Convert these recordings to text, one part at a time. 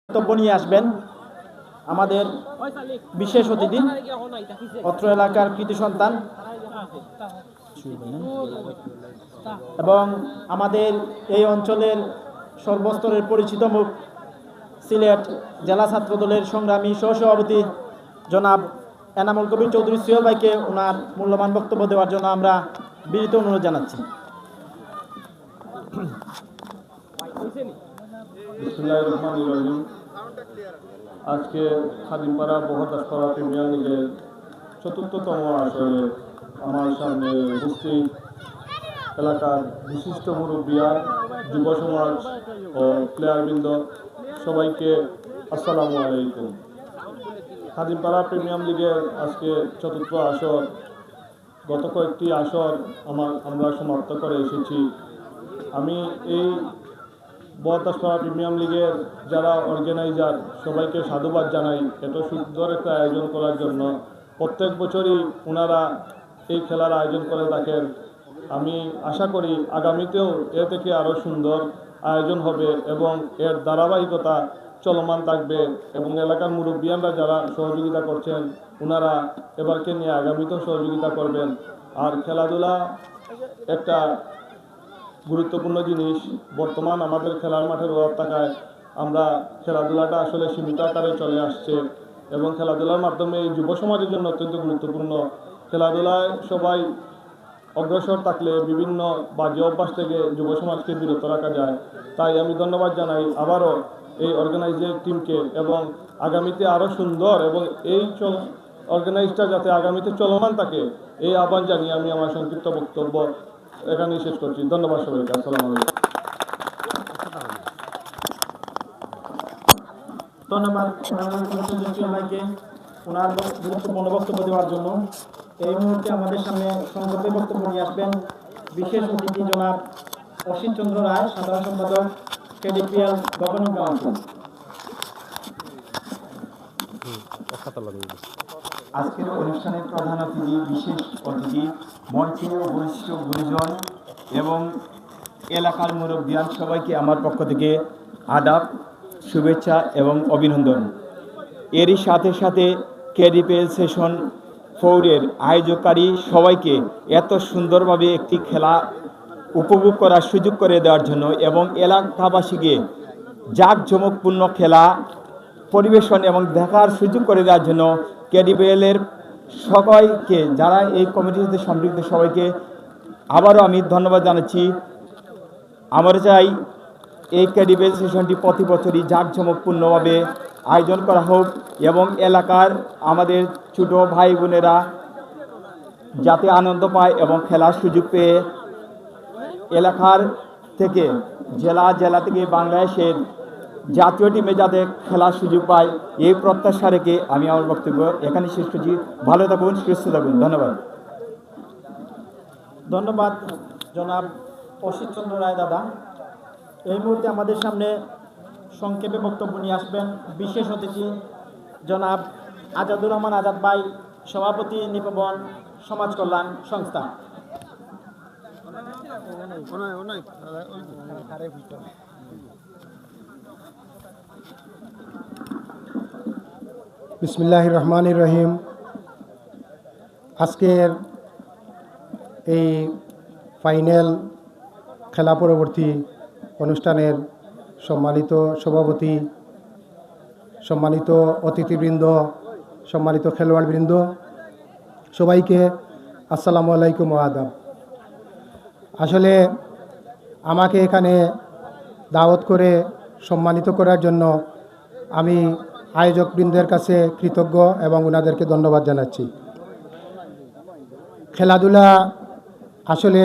বক্তব্য নিয়ে আসবেন আমাদের বিশেষ অতিথি অত্র এলাকার কৃতি সন্তান এবং আমাদের এই অঞ্চলের সর্বস্তরের পরিচিত মুখ সিলেট জেলা ছাত্র দলের সংগ্রামী সহসভাপতি জনাব এনামুল কবির চৌধুরী সুহেল ভাইকে ওনার মূল্যবান বক্তব্য দেওয়ার জন্য আমরা বিনীত অনুরোধ জানাচ্ছি। বিসমিল্লাহির রহমানির রহিম। আজকে খাদিমপাড়া বহরদাসপাড়া প্রিমিয়ার লিগের ৪র্থতম আসরে আমার সামনে উপস্থিত এলাকার বিশিষ্ট মুরব্বিয়ান, যুব সমাজ ও প্লেয়ারবৃন্দ, সবাইকে আসসালামু আলাইকুম। খাদিমপাড়া প্রিমিয়াম লিগের আজকে ৪র্থ আসর, গত কয়েকটি আসর আমরা সমাপ্ত করে এসেছি। আমি এই বহরদাসপাড়া প্রিমিয়াম লিগের যারা অর্গানাইজার সবাইকে সাধুবাদ জানাই এত সুন্দর একটা আয়োজন করার জন্য। প্রত্যেক বছরই ওনারা এই খেলার আয়োজন করে থাকেন। আমি আশা করি আগামীতেও এ থেকে আরও সুন্দর আয়োজন হবে এবং এর ধারাবাহিকতা চলমান থাকবে এবং এলাকার মুরব্বিয়ানরা যারা সহযোগিতা করছেন ওনারা এবারকে নিয়ে আগামীতেও সহযোগিতা করবেন। আর খেলাধুলা একটা গুরুত্বপূর্ণ জিনিস। বর্তমান আমাদের খেলার মাঠের অভাব থাকায় আমরা খেলাধুলাটা আসলে সীমিত আকারে চলে আসছে এবং খেলাধুলার মাধ্যমে এই যুব সমাজের জন্য অত্যন্ত গুরুত্বপূর্ণ। খেলাধুলায় সবাই অগ্রসর থাকলে বিভিন্ন বাজে অভ্যাস থেকে যুব সমাজকে বিরত রাখা যায়। তাই আমি ধন্যবাদ জানাই আবারও এই অর্গানাইজার টিমকে এবং আগামীতে আরও সুন্দর এবং এই অর্গানাইজটা যাতে আগামীতে চলমান থাকে এই আহ্বান জানিয়ে আমি আমার সংক্ষিপ্ত বক্তব্য এখানেই শেষ করছি। ধন্যবাদ সবাইকে। আসসালামু আলাইকুম। ধন্যবাদ ভাইকে ওনার গুরুত্বপূর্ণ বক্তব্য দেওয়ার জন্য। এই মুহূর্তে আমাদের সামনে সংক্ষেপে বক্তব্য নিয়ে আসবেন বিশেষ অতিথি জনাব অসিত চন্দ্র রায়, সাধারণ সম্পাদক কেডিপিএল গভর্নর কাউন্সিল। আজকের অনুষ্ঠানের প্রধান অতিথি, বিশেষ অতিথি, মঞ্চে বরিষ্ঠ গুরুজন এবং এলাকার মুরব্বিয়ান সবাইকে আমার পক্ষ থেকে আদাব, শুভেচ্ছা এবং অভিনন্দন। এরই সাথে সাথে কেডিপিএল সেশন 4-এর আয়োজককারী সবাইকে এত সুন্দরভাবে একটি খেলা উপভোগ করার সুযোগ করে দেওয়ার জন্য এবং এলাকাবাসীকে জাঁকজমকপূর্ণ খেলা পরিবেশন এবং দেখার সুযোগ করে দেওয়ার জন্য কেডিপিএলের সবাইকে, যারা এই কমিটির সাথে সম্পৃক্ত সবাইকে আবারও আমি ধন্যবাদ জানাচ্ছি। আমরা চাই এই কেডিপিএল সেশনটি প্রতি বছরই জাঁকজমকপূর্ণভাবে আয়োজন করা হোক এবং এলাকার আমাদের ছোট ভাই বোনেরা যাতে আনন্দ পায় এবং খেলার সুযোগ পেয়ে এলাকার থেকে জেলা থেকে বাংলাদেশের জাতীয় টিমে যাতে খেলার সুযোগ পায় এই প্রত্যাশা রেখে আমি আমার বক্তব্য এখানে শেষ করছি। ভালো থাকুন, সুস্থ থাকুন। ধন্যবাদ। ধন্যবাদ জনাব অসিত চন্দ্র রায় দাদা। এই মুহূর্তে আমাদের সামনে সংক্ষেপে বক্তব্য নিয়ে আসবেন বিশেষ অতিথি জনাব আজাদুর রহমান আজাদ ভাই, সভাপতি নিপবন সমাজ কল্যাণ সংস্থা। বিসমিল্লাহির রহমানির রহিম। আজকের এই ফাইনাল খেলা পরবর্তী অনুষ্ঠানের সম্মানিত সভাপতি, সম্মানিত অতিথিবৃন্দ, সম্মানিত খেলোয়াড়বৃন্দ, সবাইকে আসসালামু আলাইকুম ওয়া আদাব। আসলে আমাকে এখানে দাওয়াত করে সম্মানিত করার জন্য আমি আয়োজকবৃন্দের কাছে কৃতজ্ঞ এবং ওনাদেরকে ধন্যবাদ জানাচ্ছি। খেলাধুলা আসলে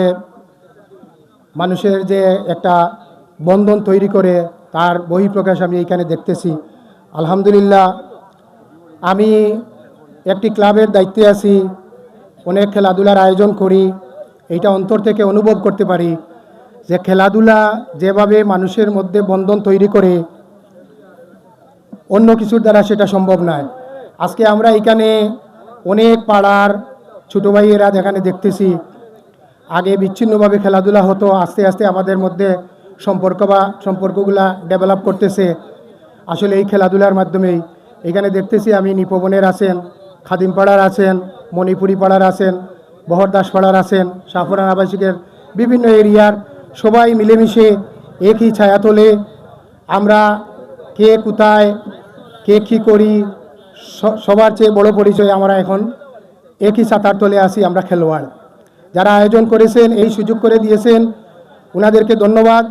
মানুষের যে একটা বন্ধন তৈরি করে তার বহিঃপ্রকাশ আমি এইখানে দেখতেছি। আলহামদুলিল্লাহ, আমি একটি ক্লাবের দায়িত্বে আছি, অনেক খেলাধুলার আয়োজন করি। এইটা অন্তর থেকে অনুভব করতে পারি যে খেলাধুলা যেভাবে মানুষের মধ্যে বন্ধন তৈরি করে অন্য কিছুর দ্বারা সেটা সম্ভব নয়। আজকে আমরা এখানে অনেক পাড়ার ছোটো ভাইয়েরা এখানে দেখতেছি, আগে বিচ্ছিন্নভাবে খেলাধুলা হতো, আস্তে আস্তে আমাদের মধ্যে সম্পর্কগুলা ডেভেলপ করতেছে। আসলে এই খেলাধুলার মাধ্যমেই এখানে দেখতেছি আমি নিপবনের আছেন, খাদিমপাড়ার আছেন, মণিপুরি পাড়ার আছেন, বহরদাস পাড়ার আছেন, সাফরান আবাসিকের বিভিন্ন এরিয়ার সবাই মিলেমিশে একই ছায়াতলে আমরা কে কোথায় কে কী করি সবার চেয়ে বড় পরিচয় আমরা এখন একই ছাতার তলে আসি আমরা খেলোয়াড়। যারা আয়োজন করেছেন এই সুযোগ করে দিয়েছেন ওনাদেরকে ধন্যবাদ।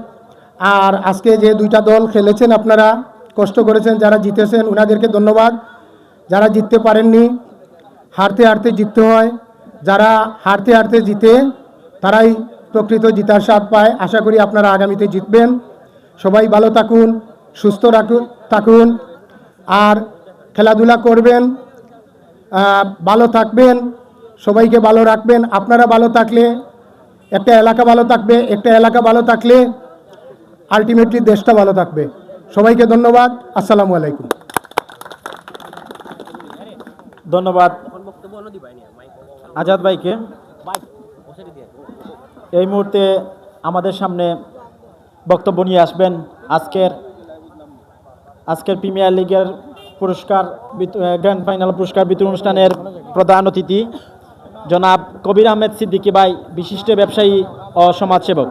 আর আজকে যে দুইটা দল খেলেছেন আপনারা কষ্ট করেছেন, যারা জিতেছেন ওনাদেরকে ধন্যবাদ। যারা জিততে পারেননি, হারতে হারতে জিততে হয়, যারা হারতে হারতে জিতে তারাই প্রকৃত জিতার স্বাদ পায়। আশা করি আপনারা আগামীতে জিতবেন। সবাই ভালো থাকুন, সুস্থ থাকুন আর খেলাধুলা করবেন, ভালো থাকবেন, সবাইকে ভালো রাখবেন। আপনারা ভালো থাকলে একটা এলাকা ভালো থাকবে, একটা এলাকা ভালো থাকলে আলটিমেটলি দেশটা ভালো থাকবে। সবাইকে ধন্যবাদ। আসসালামু আলাইকুম। ধন্যবাদ আজাদ ভাইকে। এই মুহূর্তে আমাদের সামনে বক্তব্য নিয়ে আসবেন আজকের প্রিমিয়ার লিগের পুরস্কার গ্র্যান্ড ফাইনাল পুরস্কার বিতরণ অনুষ্ঠানের প্রধান অতিথি জনাব কবির আহমেদ সিদ্দিকী ভাই, বিশিষ্ট ব্যবসায়ী ও সমাজসেবক।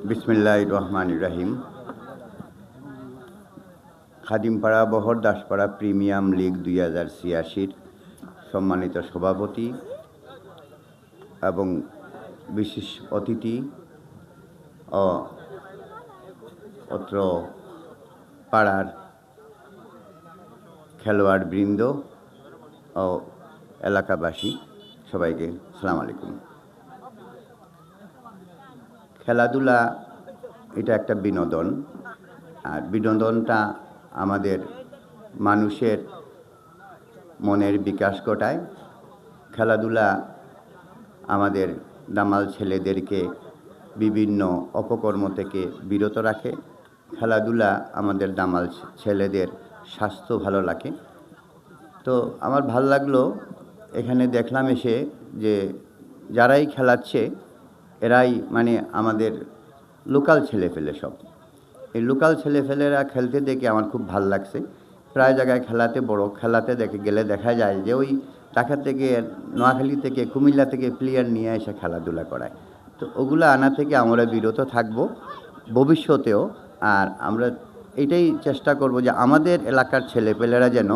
বিসমিল্লাহির রহমানির রহিম। খাদিমপাড়া বহরদাসপাড়া প্রিমিয়াম লিগ 2086 সম্মানিত সভাপতি এবং বিশেষ অতিথি ও অত্র পাড়ার খেলোয়াড় বৃন্দ ও এলাকাবাসী সবাইকে আসসালামু আলাইকুম। খেলাধুলা এটা একটা বিনোদন, আর বিনোদনটা আমাদের মানুষের মনের বিকাশ ঘটায়। খেলাধুলা আমাদের দামাল ছেলেদেরকে বিভিন্ন অপকর্ম থেকে বিরত রাখে। খেলাধুলা আমাদের দামাল ছেলেদের স্বাস্থ্য ভালো রাখে। তো আমার ভাল লাগলো এখানে দেখলাম এসে যে যারাই খেলাচ্ছে এরাই মানে আমাদের লোকাল ছেলেপেলে সব। এই লোকাল ছেলেপেলেরা খেলতে দেখে আমার খুব ভাল লাগছে। প্রায় জায়গায় খেলাতে গেলে দেখা যায় যে ওই ঢাকা থেকে, নোয়াখালী থেকে, কুমিল্লা থেকে প্লেয়ার নিয়ে এসে খেলাধুলা করায়। তো ওগুলো আনা থেকে আমরা বিরত থাকব ভবিষ্যতেও। আর আমরা এটাই চেষ্টা করব যে আমাদের এলাকার ছেলেপেলেরা যেন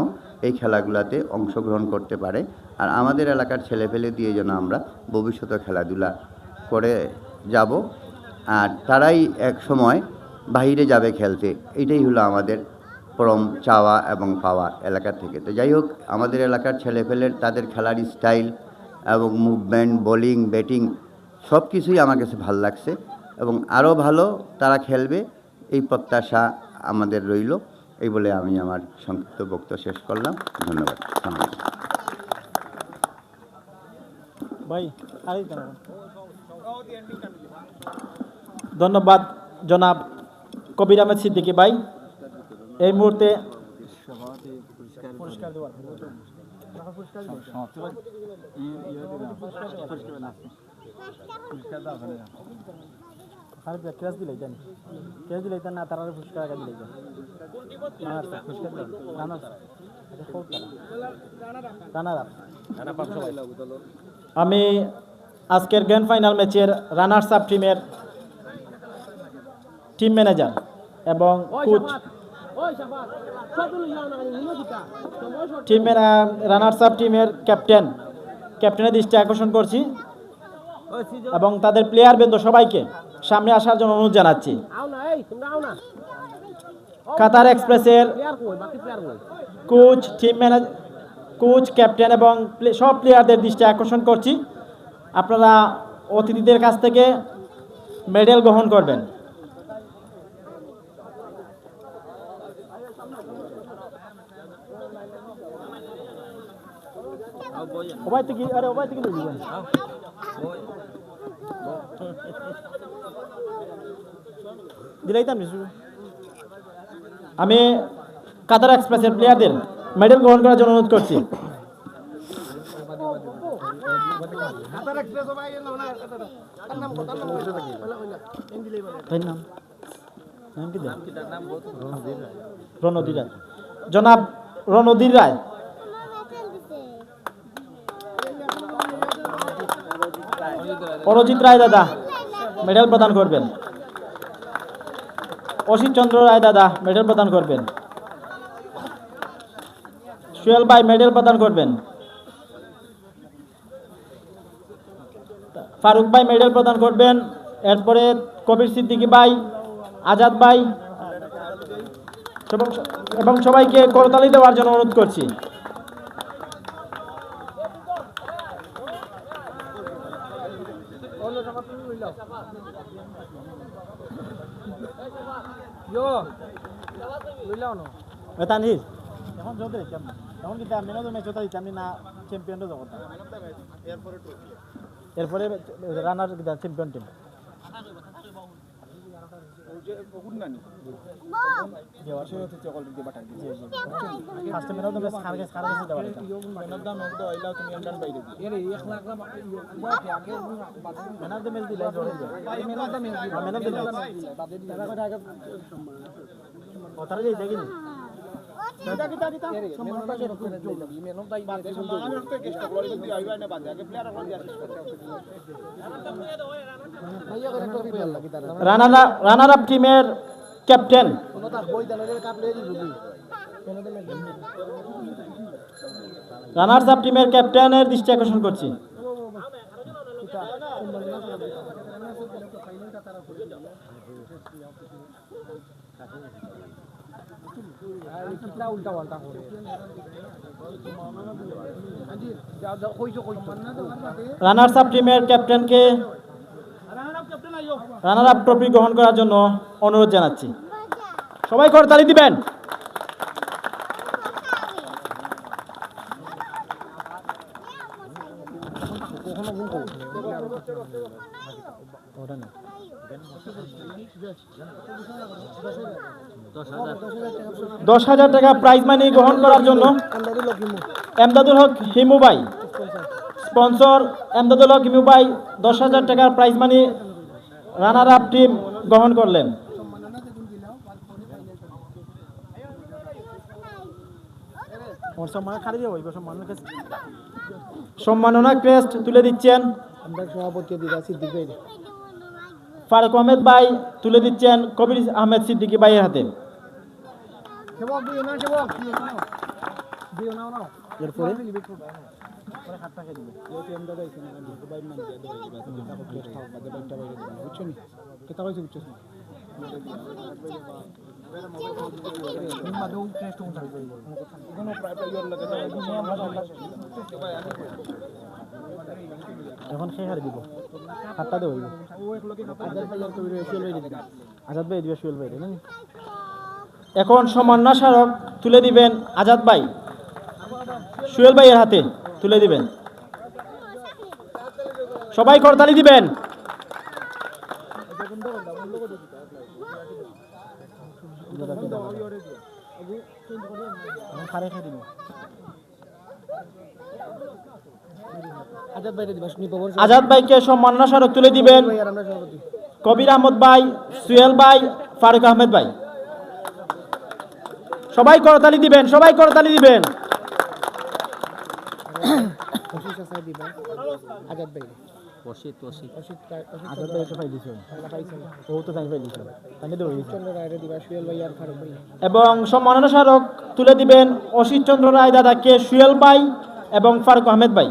এই খেলাগুলোতে অংশগ্রহণ করতে পারে, আর আমাদের এলাকার ছেলেপেলে দিয়ে যেন আমরা ভবিষ্যতে খেলাধুলা করে যাব, আর তারাই এক সময় বাইরে যাবে খেলতে। এটাই হলো আমাদের পরম চাওয়া এবং পাওয়া এলাকা থেকে। তো যাই হোক, আমাদের এলাকার ছেলেপেলের তাদের খেলার স্টাইল এবং মুভমেন্ট, বোলিং, ব্যাটিং সব কিছুই আমার কাছে ভালো লাগছে এবং আরও ভালো তারা খেলবে এই প্রত্যাশা আমাদের রইল। এই বলে আমি আমার সংক্ষিপ্ত বক্তব্য শেষ করলাম। ধন্যবাদ। ধন্যবাদ জনাব কবির আহমেদ সিদ্দিকী ভাই। এই মুহূর্তে আমি আজকের গ্র্যান্ড ফাইনাল ম্যাচের রানার্স আপ টিমের টিম ম্যানেজার এবং কোচ রানার্স আপ টিমের ক্যাপ্টেনের দৃষ্টি আকর্ষণ করছি এবং তাদের প্লেয়ার বৃন্দ সবাইকে সামনে আসার জন্য অনুরোধ জানাচ্ছি। কাতার এক্সপ্রেসের coach, team manager, coach, captain এবং সব প্লেয়ারদের দৃষ্টি আকর্ষণ করছি, আপনারা অতিথিদের কাছ থেকে মেডেল গ্রহণ করবেন। আমি কাতার এক্সপ্রেসের প্লেয়ারদের মেডেল গ্রহণ করার জন্য অনুরোধ করছি। নাম রণধীর রায়, জনাব রণধীর রায়। অরজিৎ রায় দাদা মেডেল প্রদান করবেন। অসিত চন্দ্র রায় দাদা মেডেল প্রদান করবেন। সুয়েল ভাই মেডেল প্রদান করবেন। ফারুক ভাই মেডেল প্রদান করবেন। এরপরে কবির সিদ্দিকী ভাই, আজাদ ভাই এবং সবাইকে করতালি দেওয়ার জন্য অনুরোধ করছি। তানভীর এখন যত এখন কিন্তু আমি ম্যাচ হতে দিতাম না, চ্যাম্পিয়নও জগৎ এরপরে রানার চ্যাম্পিয়ন টিম রানার আপ টিমের ক্যাপ্টেন রানার্স আপ টিমের ক্যাপ্টেনের দৃষ্টি আকর্ষণ করছি। রানার্স আপ টিমের ক্যাপ্টেনকে রানার আপ ট্রফি গ্রহণ করার জন্য অনুরোধ জানাচ্ছি। সবাই করতালি দিবেন। $10,000 প্রাইজ মানি গ্রহণ করার জন্য এমদাদুল হক হিমু ভাই, স্পন্সর এমদাদুল হক হিমু ভাই $10,000 prize money runner up team গ্রহণ করলেন। সম্মাননা ক্রেস্ট তুলে দিচ্ছেন ফারুক আহমেদ ভাই, তুলে দিচ্ছেন কবির আহমেদ সিদ্দিকী ভাইয়ের হাতে। এখন সে হারে দিব হাতটা দেব আজাদ ভাই দিবে সুয়েল ভাই। এখন সম্মাননা স্মারক তুলে দিবেন আজাদ ভাই, সুয়েল ভাইয়ের হাতে তুলে দিবেন। সবাই করতালি দিবেন। আজাদ ভাইকে সম্মাননা স্মারক তুলে দিবেন কবির আহমদ ভাই, সুয়েল ভাই, ফারুক আহমেদ ভাই। সবাই করতালি দিবেন, সবাই করতালি দিবেন। এবং সম্মাননা স্মারক তুলে দিবেন অসিত চন্দ্র রায় দাদাকে, সুয়েল ভাই এবং ফারুক আহমেদ ভাই।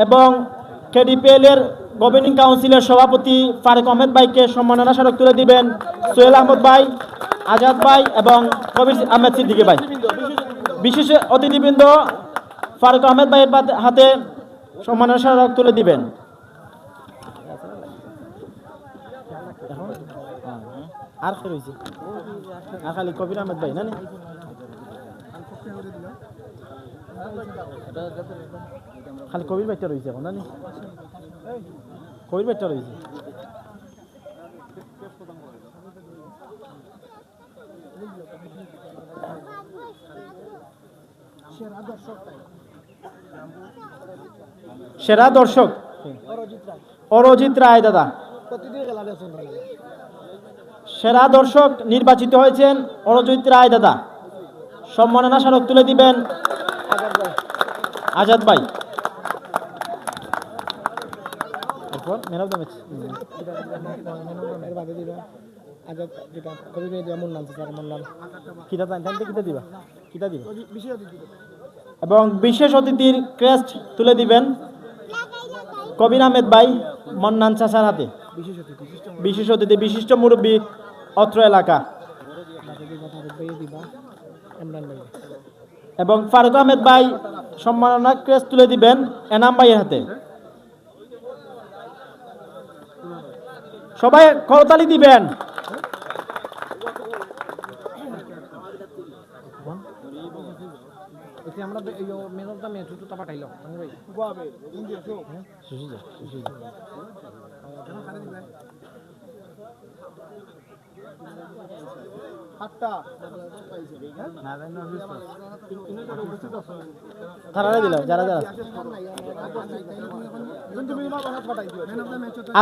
এবং কেডিপিএল এর গভর্নিং কাউন্সিলের সভাপতি ফারুক আহমেদ ভাইকে সম্মাননা স্মারক তুলে দিবেন সোহেল আহমদ ভাই, আজাদ ভাই এবং কবির আহমেদ সিদ্দিকী ভাই। বিশেষ অতিথিবৃন্দ ফারুক আহমেদ ভাইয়ের হাতে সম্মাননা স্মারক তুলে দিবেন। আর কে রয়েছে? আর খালি কবির আহমেদ ভাই না? খালি কবির ভাইটা রয়েছে এখন না? কবির ভাইটা রয়েছে। সেরা দর্শক অরজিৎ রায় দাদা। সেরা দর্শক নির্বাচিত হয়েছেন অরজিৎ রায় দাদা। সম্মাননা স্মারক তুলে দিবেন আজাদ ভাই। ম্যান অফ দ্য ম্যাচ এবং বিশেষ অতিথির ক্রেস্ট তুলে দিবেন কবির আহমেদ ভাই মন্নান চাচার হাতে। বিশেষ অতিথি বিশিষ্ট মুরব্বী অত্র এলাকা এবং ফারুক আহমেদ ভাই সম্মাননা ক্রেস্ট তুলে দিবেন এনাম ভাইয়ের হাতে। সবাই করতালি দিবেন।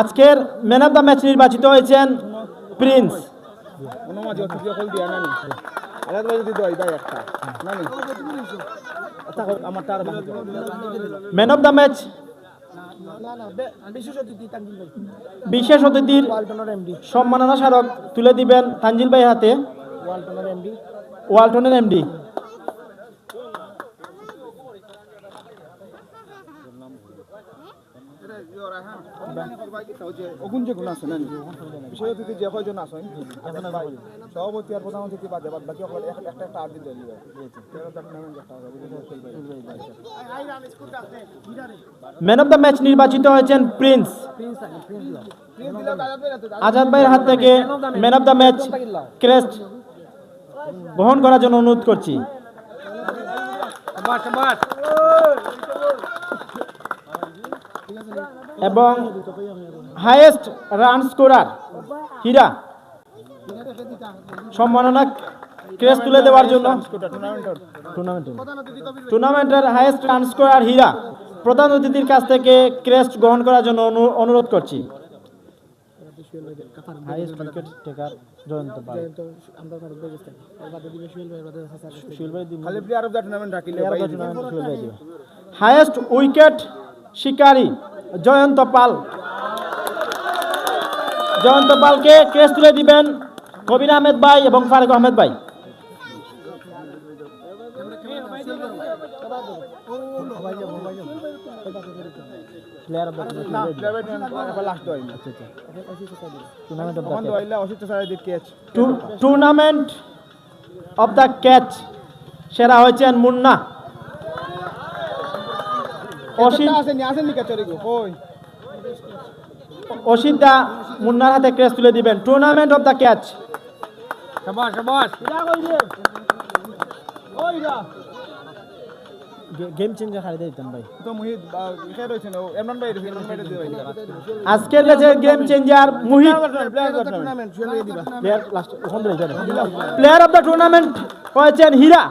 আজকের ম্যান অফ দ্য ম্যাচ নির্বাচিত হয়েছেন Prince. Man of the match বিশেষ অতিথির সম্মাননা স্মারক তুলে দিবেন তানজিল ভাই হাতে, ওয়ালটনের MD. Man of the match নির্বাচিত হয়েছেন প্রিন্স। আজাদ ভাইয়ের হাত থেকে man of the match crest গ্রহণ করার জন্য অনুরোধ করছি। এবং হাইয়েস্ট রান স্কোরার হীরা সম্মাননা ক্রেস্ট তুলে দেওয়ার জন্য টুর্নামেন্টের হাইয়েস্ট রান স্কোরার হীরা প্রধান অতিথির কাছ থেকে ক্রেস্ট গ্রহণ করার জন্য অনুরোধ করছি। হাইয়েস্ট উইকেট টেকার জয়ন্ত পাল। হাইয়েস্ট উইকেট শিকারী জয়ন্ত পাল। জয়ন্ত পালকে ক্রেস্ট তুলে দিবেন কবির আহমেদ ভাই এবং ফারুক আহমেদ ভাই। টুর্নামেন্ট অফ দ্য ক্যাচ সেরা হয়েছেন মুন্না। অসিত দা মুন্নার হাতে ক্রেস্ট তুলে দিবেন tournament of the catch. Game changer হারিয়ে দিতেন ভাই। আজকের ম্যাচে game changer Muhit. Player of the tournament হয়েছেন হীরা।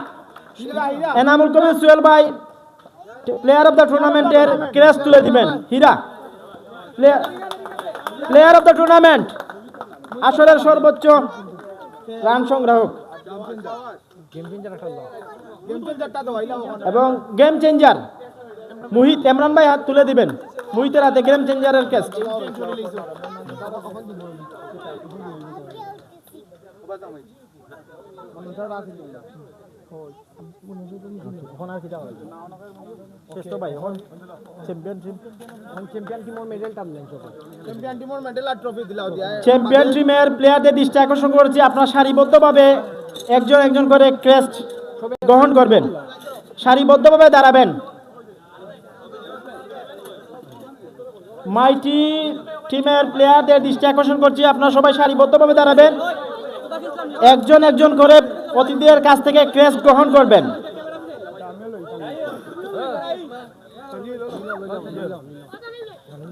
এনামুল কবির সুহেল ভাই প্লেয়ার অফ দ্য টুর্নামেন্টের ক্রেস্ট তুলে দিবেন Hira. Player of the tournament আসরের সর্বোচ্চ রান সংগ্রাহক এবং গেম চেঞ্জার মুহিত। ইমরান ভাই হাত তুলে দিবেন মুহিতের হাতে গেম চেঞ্জারের ক্রেস্ট। চ্যাম্পিয়ন টিমের প্লেয়ারদের দৃষ্টি আকর্ষণ করেছি, আপনারা সারিবদ্ধভাবে একজন একজন করে ক্রেস্ট গ্রহণ করবেন, সারিবদ্ধভাবে দাঁড়াবেন। মাইটি টিমের প্লেয়ারদের দৃষ্টি আকর্ষণ করছি, আপনারা সবাই সারিবদ্ধভাবে দাঁড়াবেন, একজন একজন করে অতিথিদের কাছ থেকে ক্রেস্ট গ্রহণ করবেন।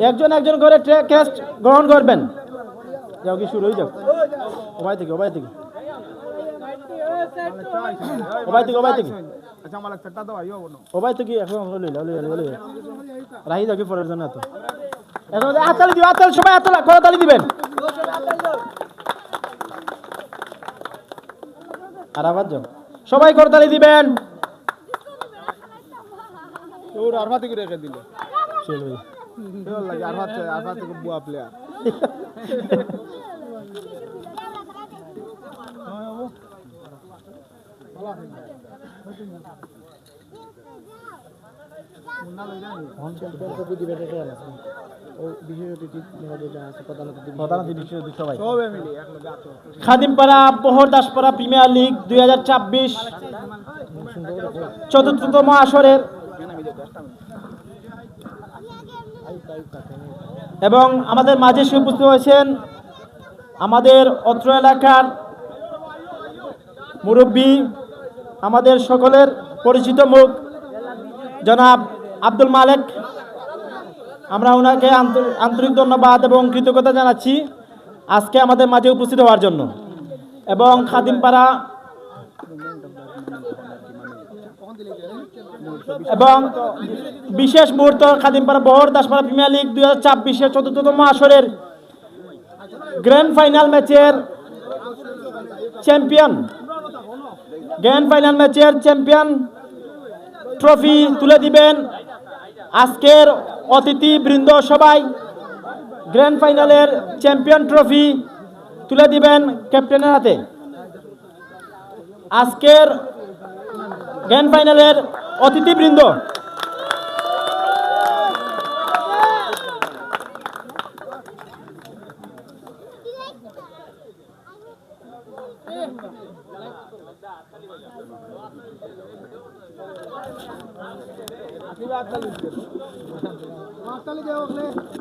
একজন একজন করে ক্রেস্ট গ্রহণ করবেন। যাও কি শুরু হয়ে যাও ওবাই থেকে ওবাই থেকে আচ্ছা আমার একটা দাও আইও বনো ওবাই থেকে এখন লই রাহি যাও কি পরের জন্য তো এখন হাততালি দিবেন হাততালি সবাই হাততালি করতালি দিবেন আর আবার যাও সবাই করতালি দিবেন ওর আরফাতে করে রেখে দিল চল ভাই ভালো লাগে আরফাতে বুয়া প্লেয়ার খাদিমপাড়া বহর দাসপাড়া প্রিমিয়ার লিগ 2024 চতুর্থতম আসরের এবং আমাদের মাঝে এসে উপস্থিত হয়েছেন আমাদের অত্র এলাকার মুরব্বী আমাদের সকলের পরিচিত মুখ জনাব আব্দুল মালেক। আমরা ওনাকে আন্তরিক ধন্যবাদ এবং কৃতজ্ঞতা জানাচ্ছি আজকে আমাদের মাঝে উপস্থিত হওয়ার জন্য। এবং খাদিমপাড়া এবং বিশেষ মুহূর্ত খাদিমপাড়া বহর দাসপাড়া প্রিমিয়ার লিগ 2024 চতুর্থতম আসরের গ্র্যান্ড ফাইনাল ম্যাচের চ্যাম্পিয়ন ট্রফি তুলে দিবেন আজকের অতিথি বৃন্দ। সবাই গ্র্যান্ড ফাইনালের চ্যাম্পিয়ন ট্রফি তুলে দিবেন ক্যাপ্টেনের হাতে। আজকের গ্র্যান্ড ফাইনালের অতিথিবৃন্দ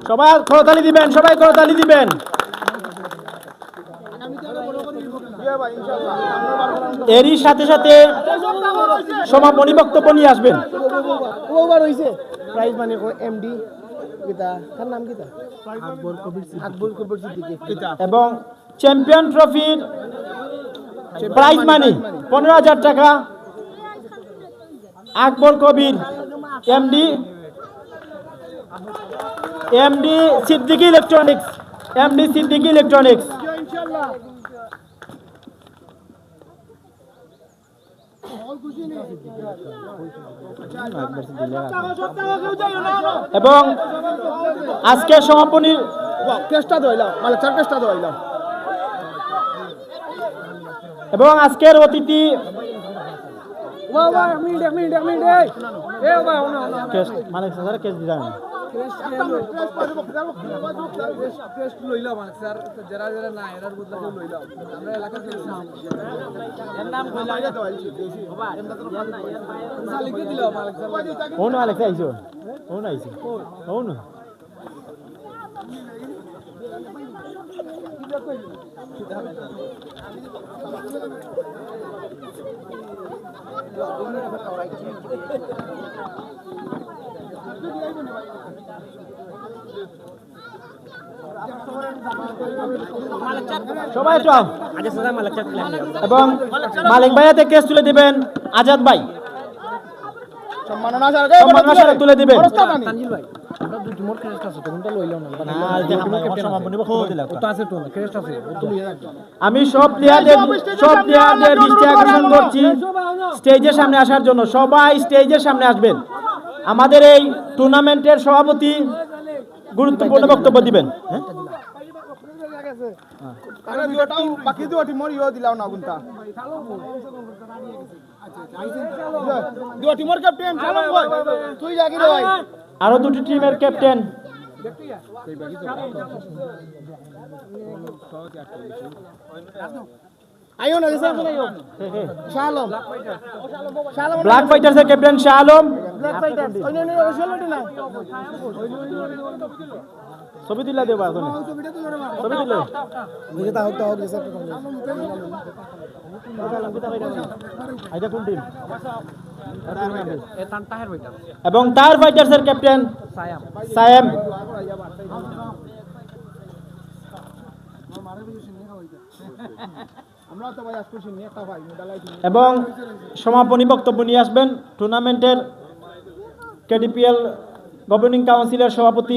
সবাই করতালি দিবেন, সবাই করতালি দিবেন। এরই সাথে সাথে সমাপনী বক্তব্য নিয়ে আসবেন। প্রাইজ মানে এমডি কিতা তার নাম কিতা আকবর কবির সিদ্দিকী এবং চ্যাম্পিয়ন ট্রফির প্রাইজ মানি 15,000 টাকা আকবর কবির এমডি সিদ্দিকী ইলেকট্রনিক্স। এবং আজকে সমাপনী এবং আজকের অতিথি মালিক স্যার কেস দিলেন সবাই একটু এবং মালিক ভাইয়াতে কেস তুলে দিবেন আজাদ ভাই, সম্মাননা স্মারক তুলে দিবেন। আমি সব প্লেয়ারদের দৃষ্টি আকর্ষণ করছি স্টেজের সামনে আসার জন্য। সবাই স্টেজের সামনে আসবেন। আমাদের এই টুর্নামেন্টের সভাপতি গুরুত্বপূর্ণ বক্তব্য দিবেন। আরো দুটি টিমের ক্যাপ্টেন ব্ল্যাক ফাইটার্সের ক্যাপ্টেন শাহ আলম। ছবি তুলে দেবো এখন, ছবি তুলে এবং টায়ার ফাইটার্সের ক্যাপ্টেন সায়েম। এবং সমাপনী বক্তব্য নিয়ে আসবেন টুর্নামেন্টের কেডিপিএল গভর্নিং কাউন্সিলের সভাপতি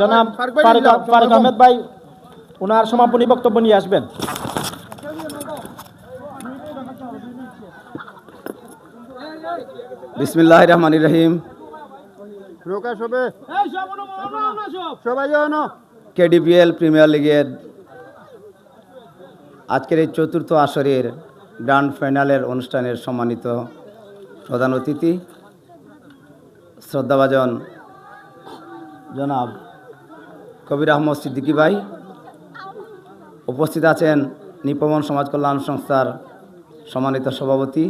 জনাব ফারুক আহমেদ ভাই, ওনার সমাপনী বক্তব্য নিয়ে আসবেন। বিসমিল্লাহির রহমানির রহিম। কেডিপিএল প্রিমিয়ার লিগের আজকের এই চতুর্থ আসরের গ্র্যান্ড ফাইনালের অনুষ্ঠানের সম্মানিত প্রধান অতিথি শ্রদ্ধাভাজন জনাব কবির আহমদ সিদ্দিকী ভাই, উপস্থিত আছেন নিপবন সমাজ কল্যাণ সংস্থার সম্মানিত সভাপতি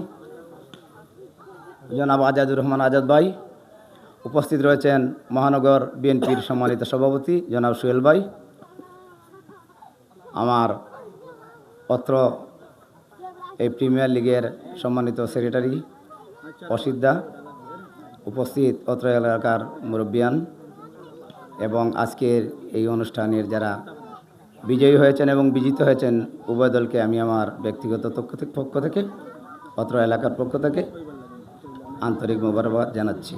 জনাব আজাদুর রহমান আজাদ ভাই, উপস্থিত রয়েছেন মহানগর বিএনপির সম্মানিত সভাপতি জনাব সোহেল ভাই, আমার অত্র এই প্রিমিয়ার লিগের সম্মানিত সেক্রেটারি অসিদ্ধা, উপস্থিত অত্র এলাকার মুরব্বিয়ান এবং আজকের এই অনুষ্ঠানের যারা বিজয়ী হয়েছেন এবং বিজিত হয়েছেন উভয় দলকে আমি আমার ব্যক্তিগত পক্ষ থেকে অত্র এলাকার পক্ষ থেকে আন্তরিক মোবারকবাদ জানাচ্ছি।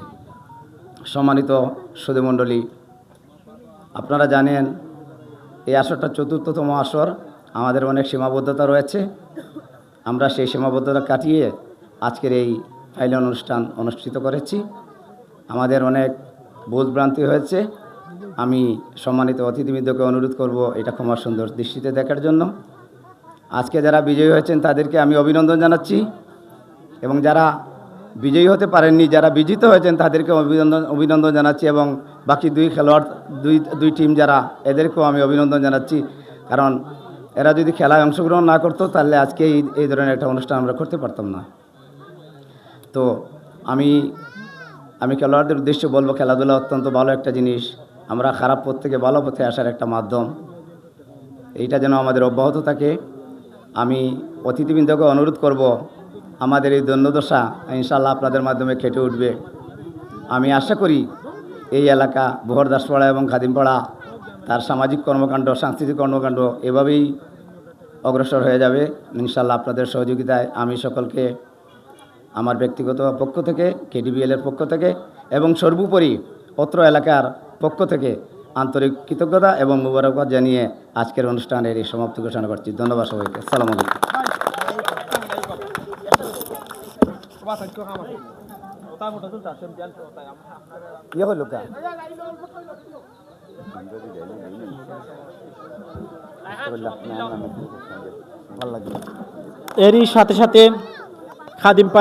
সম্মানিত সুধীমণ্ডলী, আপনারা জানেন এই আসরটা চতুর্থতম আসর। আমাদের অনেক সীমাবদ্ধতা রয়েছে, আমরা সেই সীমাবদ্ধতা কাটিয়ে আজকের এই ফাইনাল অনুষ্ঠান অনুষ্ঠিত করেছি। আমাদের অনেক ভুলভ্রান্তি হয়েছে, আমি সম্মানিত অতিথিবৃন্দকে অনুরোধ করব এটা ক্ষমা সুন্দর দৃষ্টিতে দেখার জন্য। আজকে যারা বিজয়ী হয়েছেন তাদেরকে আমি অভিনন্দন জানাচ্ছি এবং যারা বিজয়ী হতে পারেননি, যারা বিজিত হয়েছেন তাদেরকে অভিনন্দন জানাচ্ছি এবং বাকি দুই খেলোয়াড় দুই টিম যারা, এদেরকেও আমি অভিনন্দন জানাচ্ছি, কারণ এরা যদি খেলায় অংশগ্রহণ না করতো তাহলে আজকে এই ধরনের একটা অনুষ্ঠান আমরা করতে পারতাম না। তো আমি খেলোয়াড়দের উদ্দেশ্যে বলবো, খেলাধুলা অত্যন্ত ভালো একটা জিনিস, আমরা খারাপ পথ থেকে ভালো পথে আসার একটা মাধ্যম, এইটা যেন আমাদের অব্যাহত থাকে। আমি অতিথিবৃন্দকে অনুরোধ করব, আমাদের এই দৈন্যদশা ইনশাআল্লাহ আপনাদের মাধ্যমে কেটে উঠবে। আমি আশা করি এই এলাকা বহরদাসপাড়া এবং খাদিমপাড়া তার সামাজিক কর্মকাণ্ড, সাংস্কৃতিক কর্মকাণ্ড এভাবেই অগ্রসর হয়ে যাবে ইনশাআল্লাহ আপনাদের সহযোগিতায়। আমি সকলকে আমার ব্যক্তিগত পক্ষ থেকে, কেডিপিএলের পক্ষ থেকে এবং সর্বোপরি অত্র এলাকার পক্ষ থেকে আন্তরিক কৃতজ্ঞতা এবং মোবারকবাদ জানিয়ে আজকের অনুষ্ঠানের এই সমাপ্তি ঘোষণা করছি। ধন্যবাদ সবাইকে। আসসালামু আলাইকুম। এরই সাথে সাথে খাদিম